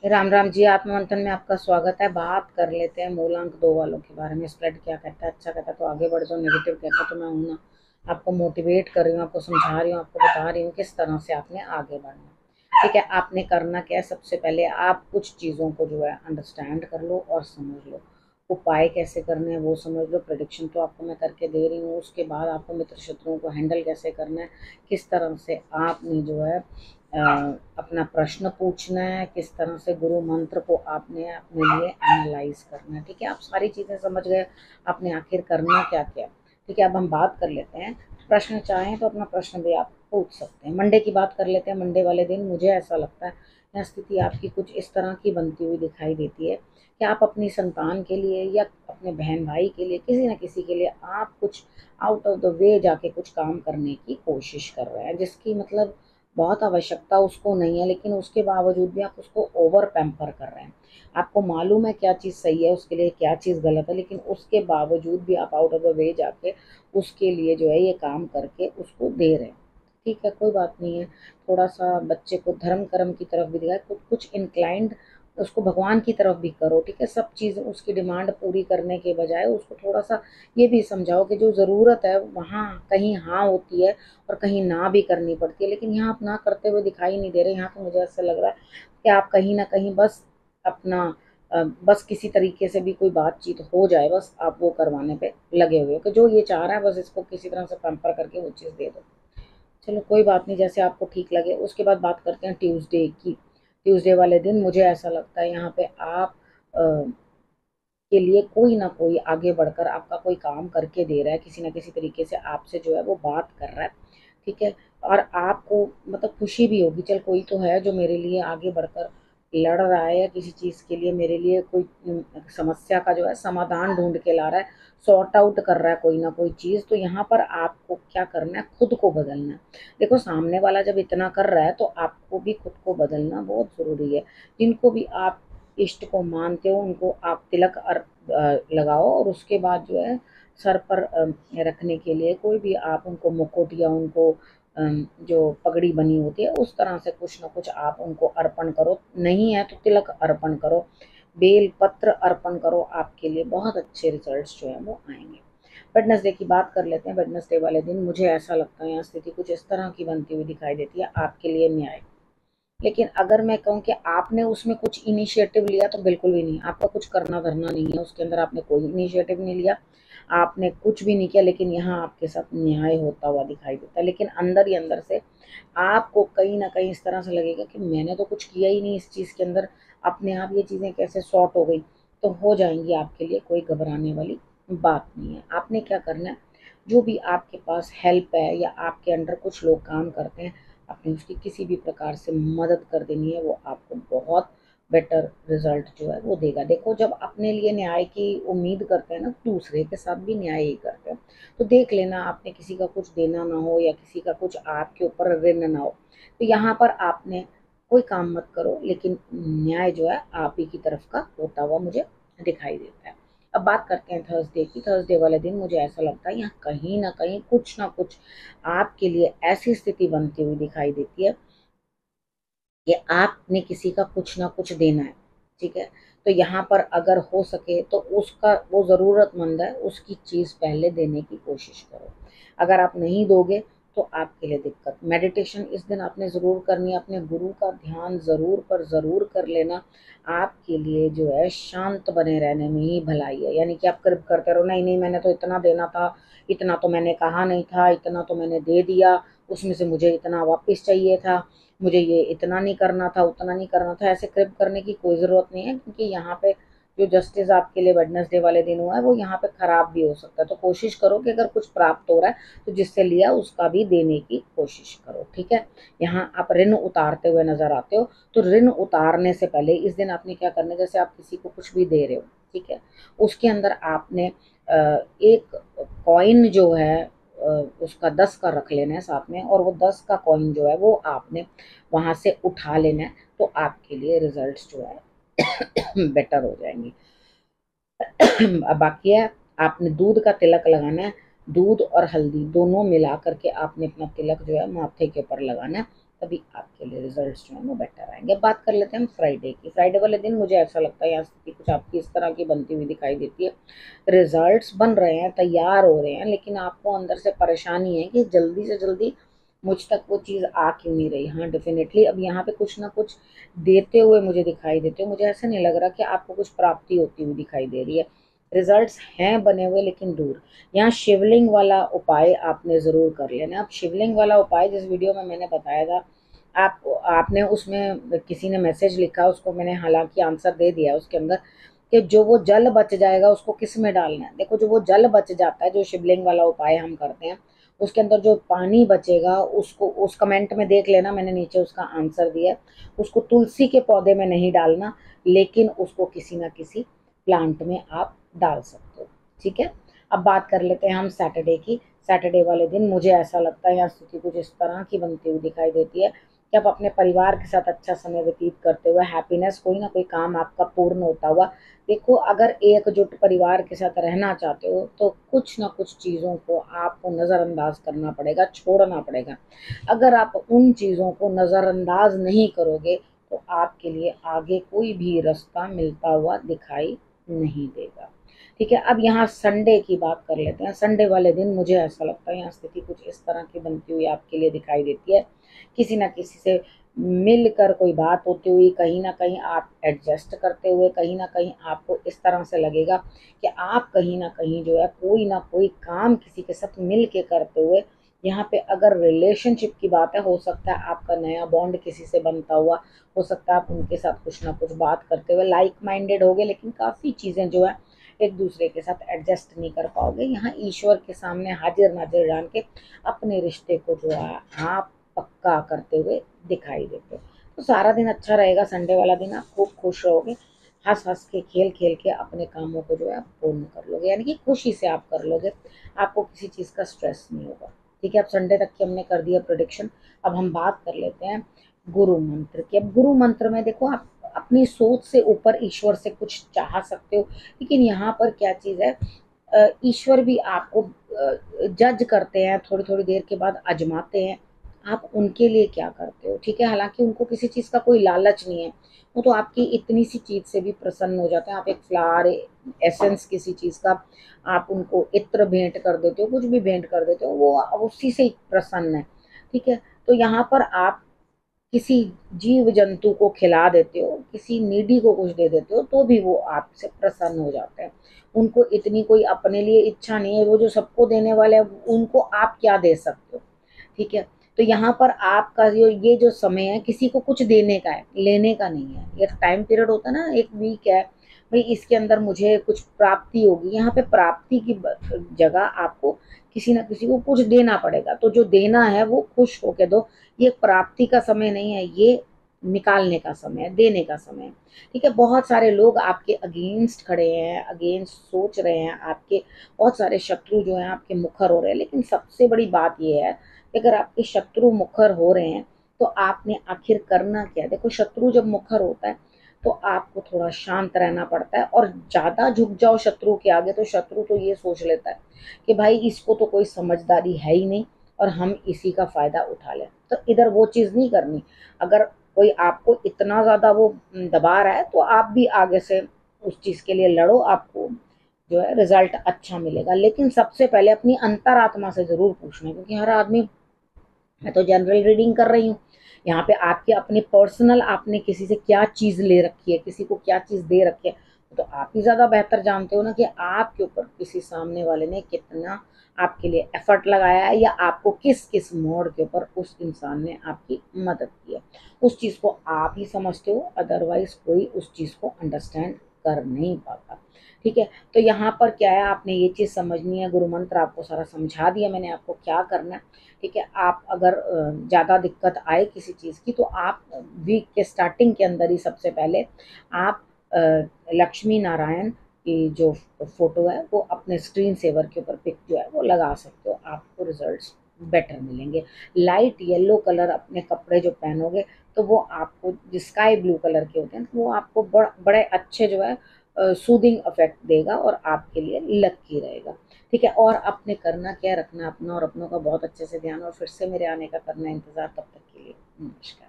राम राम जी। आत्ममंथन में आपका स्वागत है। बात कर लेते हैं मूलांक 2 वालों के बारे में। स्प्रेड क्या कहता है? अच्छा कहता है तो आगे बढ़ जाओ, नेगेटिव कहता है तो मैं हूं ना, आपको मोटिवेट कर रही हूँ, आपको समझा रही हूँ, आपको बता रही हूँ किस तरह से आपने आगे बढ़ना है। ठीक है, आपने करना क्या है? सबसे पहले आप कुछ चीज़ों को जो है अंडरस्टैंड कर लो और समझ लो। उपाय कैसे करने हैं वो समझ लो। प्रेडिक्शन तो आपको मैं करके दे रही हूँ। उसके बाद आपको मित्र शत्रुओं को हैंडल कैसे करना है, किस तरह से आपने जो है अपना प्रश्न पूछना है, किस तरह से गुरु मंत्र को आपने अपने लिए एनालाइज करना है। ठीक है, आप सारी चीज़ें समझ गए, आपने आखिर करना क्या क्या। ठीक है, अब हम बात कर लेते हैं। प्रश्न चाहें तो अपना प्रश्न भी आप पूछ सकते हैं। मंडे की बात कर लेते हैं। मंडे वाले दिन मुझे ऐसा लगता है यहाँ स्थिति आपकी कुछ इस तरह की बनती हुई दिखाई देती है कि आप अपनी संतान के लिए या अपने बहन भाई के लिए, किसी न किसी के लिए आप कुछ आउट ऑफ द वे जाके कुछ काम करने की कोशिश कर रहे हैं, जिसकी मतलब बहुत आवश्यकता उसको नहीं है, लेकिन उसके बावजूद भी आप उसको ओवर पैम्पर कर रहे हैं। आपको मालूम है क्या चीज़ सही है उसके लिए, क्या चीज़ गलत है, लेकिन उसके बावजूद भी आप आउट ऑफ द वे जाके उसके लिए जो है ये काम करके उसको दे रहे हैं। ठीक है, कोई बात नहीं है। थोड़ा सा बच्चे को धर्म कर्म की तरफ भी दिखाए, कुछ इंक्लाइंड उसको भगवान की तरफ भी करो। ठीक है, सब चीज़ उसकी डिमांड पूरी करने के बजाय उसको थोड़ा सा ये भी समझाओ कि जो ज़रूरत है वहाँ कहीं हाँ होती है और कहीं ना भी करनी पड़ती है, लेकिन यहाँ आप ना करते हुए दिखाई नहीं दे रहे। यहाँ तो मुझे ऐसा लग रहा है कि आप कहीं ना कहीं बस अपना बस किसी तरीके से भी कोई बातचीत हो जाए, बस आप वो करवाने पे लगे हुए हो कि जो ये चाह रहा है बस इसको किसी तरह से पैम्पर करके वो चीज़ दे दो। चलो कोई बात नहीं, जैसे आपको ठीक लगे। उसके बाद बात करते हैं ट्यूसडे की। ट्यूसडे वाले दिन मुझे ऐसा लगता है यहाँ पे आप के लिए कोई ना कोई आगे बढ़कर आपका कोई काम करके दे रहा है, किसी ना किसी तरीके से आपसे जो है वो बात कर रहा है। ठीक है, और आपको मतलब खुशी भी होगी, चल कोई तो है जो मेरे लिए आगे बढ़कर लड़ रहा है या किसी चीज़ के लिए मेरे लिए कोई समस्या का जो है समाधान ढूंढ के ला रहा है, सॉर्ट आउट कर रहा है कोई ना कोई चीज़। तो यहाँ पर आपको क्या करना है? खुद को बदलना है। देखो, सामने वाला जब इतना कर रहा है तो आपको भी खुद को बदलना बहुत ज़रूरी है। जिनको भी आप इष्ट को मानते हो उनको आप तिलक लगाओ, और उसके बाद जो है सर पर रखने के लिए कोई भी आप उनको मुकुट या उनको जो पगड़ी बनी होती है उस तरह से कुछ ना कुछ आप उनको अर्पण करो। नहीं है तो तिलक अर्पण करो, बेल पत्र अर्पण करो, आपके लिए बहुत अच्छे रिजल्ट्स जो है वो आएंगे। वेडनेसडे की बात कर लेते हैं। वेडनेसडे वाले दिन मुझे ऐसा लगता है यहाँ स्थिति कुछ इस तरह की बनती हुई दिखाई देती है आपके लिए न्याय। लेकिन अगर मैं कहूँ कि आपने उसमें कुछ इनिशिएटिव लिया तो बिल्कुल भी नहीं। आपका कुछ करना धरना नहीं है उसके अंदर, आपने कोई इनिशिएटिव नहीं लिया, आपने कुछ भी नहीं किया, लेकिन यहाँ आपके साथ न्याय होता हुआ दिखाई देता है। लेकिन अंदर ही अंदर से आपको कहीं ना कहीं इस तरह से लगेगा कि मैंने तो कुछ किया ही नहीं इस चीज़ के अंदर, अपने आप ये चीज़ें कैसे सॉर्ट हो गई। तो हो जाएंगी आपके लिए, कोई घबराने वाली बात नहीं है। आपने क्या करना है, जो भी आपके पास हेल्प है या आपके अंडर कुछ लोग काम करते हैं, आपने उसकी किसी भी प्रकार से मदद कर देनी है। वो आपको बहुत बेटर रिजल्ट जो है वो देगा। देखो, जब अपने लिए न्याय की उम्मीद करते हैं ना, दूसरे के साथ भी न्याय ही करते हैं। तो देख लेना, आपने किसी का कुछ देना ना हो या किसी का कुछ आपके ऊपर ऋण ना हो, तो यहाँ पर आपने कोई काम मत करो, लेकिन न्याय जो है आप ही की तरफ का होता हुआ मुझे दिखाई देता है। अब बात करते हैं थर्सडे की। थर्सडे वाले दिन मुझे ऐसा लगता है यहाँ कहीं ना कहीं कुछ ना कुछ आपके लिए ऐसी स्थिति बनती हुई दिखाई देती है कि आपने किसी का कुछ ना कुछ देना है। ठीक है, तो यहाँ पर अगर हो सके तो उसका वो ज़रूरतमंद है उसकी चीज़ पहले देने की कोशिश करो। अगर आप नहीं दोगे तो आपके लिए दिक्कत। मेडिटेशन इस दिन आपने ज़रूर करनी है, अपने गुरु का ध्यान ज़रूर पर ज़रूर कर लेना। आपके लिए जो है शांत बने रहने में ही भलाई है। यानी कि आप कृप करते रहो, नहीं नहीं मैंने तो इतना देना था, इतना तो मैंने कहा नहीं था, इतना तो मैंने दे दिया, उसमें से मुझे इतना वापस चाहिए था, मुझे ये इतना नहीं करना था, उतना नहीं करना था। ऐसे क्रिप करने की कोई ज़रूरत नहीं है, क्योंकि यहाँ पे जो जस्टिस आपके लिए वेडनेसडे वाले दिन हुआ है वो यहाँ पे ख़राब भी हो सकता है। तो कोशिश करो कि अगर कुछ प्राप्त हो रहा है तो जिससे लिया उसका भी देने की कोशिश करो। ठीक है, यहाँ आप ऋण उतारते हुए नजर आते हो, तो ऋण उतारने से पहले इस दिन आपने क्या करना है, जैसे आप किसी को कुछ भी दे रहे हो, ठीक है, उसके अंदर आपने एक कॉइन जो है उसका 10 का रख लेना है साथ में, और वो 10 का कॉइन जो है वो आपने वहां से उठा लेना है। तो आपके लिए रिजल्ट्स जो है बेटर हो जाएंगे। अब बाकी है, आपने दूध का तिलक लगाना है। दूध और हल्दी दोनों मिला करके आपने अपना तिलक जो है माथे के ऊपर लगाना है। तभी आपके लिए रिजल्ट्स जो है वो बेटर आएंगे। अब बात कर लेते हैं हम फ्राइडे की। फ्राइडे वाले दिन मुझे ऐसा लगता है यहाँ स्थिति कुछ आपकी इस तरह की बनती हुई दिखाई देती है। रिजल्ट्स बन रहे हैं, तैयार हो रहे हैं, लेकिन आपको अंदर से परेशानी है कि जल्दी से जल्दी मुझ तक वो चीज़ आ क्यों नहीं रही। हाँ डेफिनेटली अब यहाँ पे कुछ ना कुछ देते हुए मुझे दिखाई देते हो। मुझे ऐसा नहीं लग रहा कि आपको कुछ प्राप्ति होती हुई दिखाई दे रही है। रिजल्ट्स हैं बने हुए लेकिन दूर। यहाँ शिवलिंग वाला उपाय आपने ज़रूर कर लेना। अब शिवलिंग वाला उपाय जिस वीडियो में मैंने बताया था, आपने उसमें किसी ने मैसेज लिखा, उसको मैंने हालांकि आंसर दे दिया उसके अंदर, कि जो वो जल बच जाएगा उसको किस में डालना है। देखो जो वो जल बच जाता है, जो शिवलिंग वाला उपाय हम करते हैं, उसके अंदर जो पानी बचेगा उसको, उस कमेंट में देख लेना, मैंने नीचे उसका आंसर दिया है, उसको तुलसी के पौधे में नहीं डालना, लेकिन उसको किसी ना किसी प्लांट में आप डाल सकते हो। ठीक है, अब बात कर लेते हैं हम सैटरडे की। सैटरडे वाले दिन मुझे ऐसा लगता है यहाँ स्थिति कुछ इस तरह की बनती हुई दिखाई देती है कि आप अपने परिवार के साथ अच्छा समय व्यतीत करते हुए हैप्पीनेस, कोई ना कोई काम आपका पूर्ण होता हुआ। देखो अगर एकजुट परिवार के साथ रहना चाहते हो तो कुछ ना कुछ चीज़ों को आपको नज़रअंदाज करना पड़ेगा, छोड़ना पड़ेगा। अगर आप उन चीज़ों को नज़रअंदाज नहीं करोगे तो आपके लिए आगे कोई भी रास्ता मिलता हुआ दिखाई नहीं देगा। ठीक है, अब यहाँ संडे की बात कर लेते हैं। संडे वाले दिन मुझे ऐसा लगता है यहाँ स्थिति कुछ इस तरह की बनती हुई आपके लिए दिखाई देती है। किसी ना किसी से मिलकर कोई बात होती हुई, कहीं ना कहीं आप एडजस्ट करते हुए, कहीं ना कहीं आपको इस तरह से लगेगा कि आप कहीं ना कहीं जो है कोई ना कोई काम किसी के साथ मिल के करते हुए, यहाँ पे अगर रिलेशनशिप की बात है, हो सकता है आपका नया बॉन्ड किसी से बनता हुआ, हो सकता है आप उनके साथ कुछ ना कुछ बात करते हुए लाइक माइंडेड होगे, लेकिन काफ़ी चीज़ें जो है एक दूसरे के साथ एडजस्ट नहीं कर पाओगे। यहाँ ईश्वर के सामने हाजिर नाजिर जान के अपने रिश्ते को जो है आप पक्का करते हुए दिखाई देते हो। तो सारा दिन अच्छा रहेगा। संडे वाला दिन आप खूब खुश रहोगे, हंस हंस के खेल खेल के अपने कामों को जो है पूर्ण कर लोगे, यानी कि खुशी से आप कर लोगे, आपको किसी चीज़ का स्ट्रेस नहीं होगा। ठीक है, अब संडे तक की हमने कर दिया प्रोडिक्शन। अब हम बात कर लेते हैं गुरु मंत्र की। अब गुरु मंत्र में देखो आप अपनी सोच से ऊपर ईश्वर से कुछ चाह सकते हो, लेकिन यहाँ पर क्या चीज़ है, ईश्वर भी आपको जज करते हैं, थोड़ी थोड़ी देर के बाद आजमाते हैं आप उनके लिए क्या करते हो। ठीक है, हालांकि उनको किसी चीज़ का कोई लालच नहीं है, वो तो आपकी इतनी सी चीज़ से भी प्रसन्न हो जाते हैं। आप एक फ्लावर एसेंस किसी चीज़ का आप उनको इत्र भेंट कर देते हो, कुछ भी भेंट कर देते हो, वो अब उसी से ही प्रसन्न है। ठीक है, तो यहाँ पर आप किसी जीव जंतु को खिला देते हो, किसी नीडी को कुछ दे देते हो, तो भी वो आपसे प्रसन्न हो जाते हैं। उनको इतनी कोई अपने लिए इच्छा नहीं है, वो जो सबको देने वाले हैं उनको आप क्या दे सकते हो। ठीक है, तो यहाँ पर आपका जो ये जो समय है किसी को कुछ देने का है, लेने का नहीं है। एक टाइम पीरियड होता है ना, एक वीक है भाई, इसके अंदर मुझे कुछ प्राप्ति होगी, यहाँ पे प्राप्ति की जगह आपको किसी ना किसी को कुछ देना पड़ेगा। तो जो देना है वो खुश होके दो। ये प्राप्ति का समय नहीं है, ये निकालने का समय है, देने का समय है। ठीक है, बहुत सारे लोग आपके अगेंस्ट खड़े हैं, अगेंस्ट सोच रहे हैं, आपके बहुत सारे शत्रु जो हैं आपके मुखर हो रहे हैं, लेकिन सबसे बड़ी बात ये है कि अगर आपके शत्रु मुखर हो रहे हैं तो आपने आखिर करना क्या है। देखो शत्रु जब मुखर होता है तो आपको थोड़ा शांत रहना पड़ता है, और ज़्यादा झुक जाओ शत्रु के आगे तो शत्रु तो ये सोच लेता है कि भाई इसको तो कोई समझदारी है ही नहीं और हम इसी का फ़ायदा उठा लें। तो इधर वो चीज़ नहीं करनी। अगर कोई आपको इतना ज़्यादा वो दबा रहा है तो आप भी आगे से उस चीज़ के लिए लड़ो, आपको जो है रिजल्ट अच्छा मिलेगा। लेकिन सबसे पहले अपनी अंतरात्मा से ज़रूर पूछना, क्योंकि हर आदमी, मैं तो जनरल रीडिंग कर रही हूँ यहाँ पे, आपके अपने पर्सनल आपने किसी से क्या चीज़ ले रखी है, किसी को क्या चीज़ दे रखी है, तो आप ही ज़्यादा बेहतर जानते हो ना कि आपके ऊपर किसी सामने वाले ने कितना आपके लिए एफर्ट लगाया है, या आपको किस किस मोड़ के ऊपर उस इंसान ने आपकी मदद की है। उस चीज़ को आप ही समझते हो, अदरवाइज कोई उस चीज़ को अंडरस्टैंड कर नहीं पाता। ठीक है, तो यहाँ पर क्या है, आपने ये चीज़ समझनी है। गुरु मंत्र आपको सारा समझा दिया मैंने आपको क्या करना है। ठीक है, आप अगर ज़्यादा दिक्कत आए किसी चीज़ की तो आप वीक के स्टार्टिंग के अंदर ही सबसे पहले आप लक्ष्मी नारायण की जो फोटो है वो अपने स्क्रीन सेवर के ऊपर पिक जो है वो लगा सकते हो, आपको रिजल्ट्स बेटर मिलेंगे। लाइट येलो कलर अपने कपड़े जो पहनोगे तो वो आपको, स्काई ब्लू कलर के होते हैं, तो वो आपको बड़े अच्छे जो है सूदिंग इफेक्ट देगा और आपके लिए लकी रहेगा। ठीक है, और आपने करना क्या है, रखना अपना और अपनों का बहुत अच्छे से ध्यान, और फिर से मेरे आने का करना इंतज़ार। तब तक के लिए नमस्कार।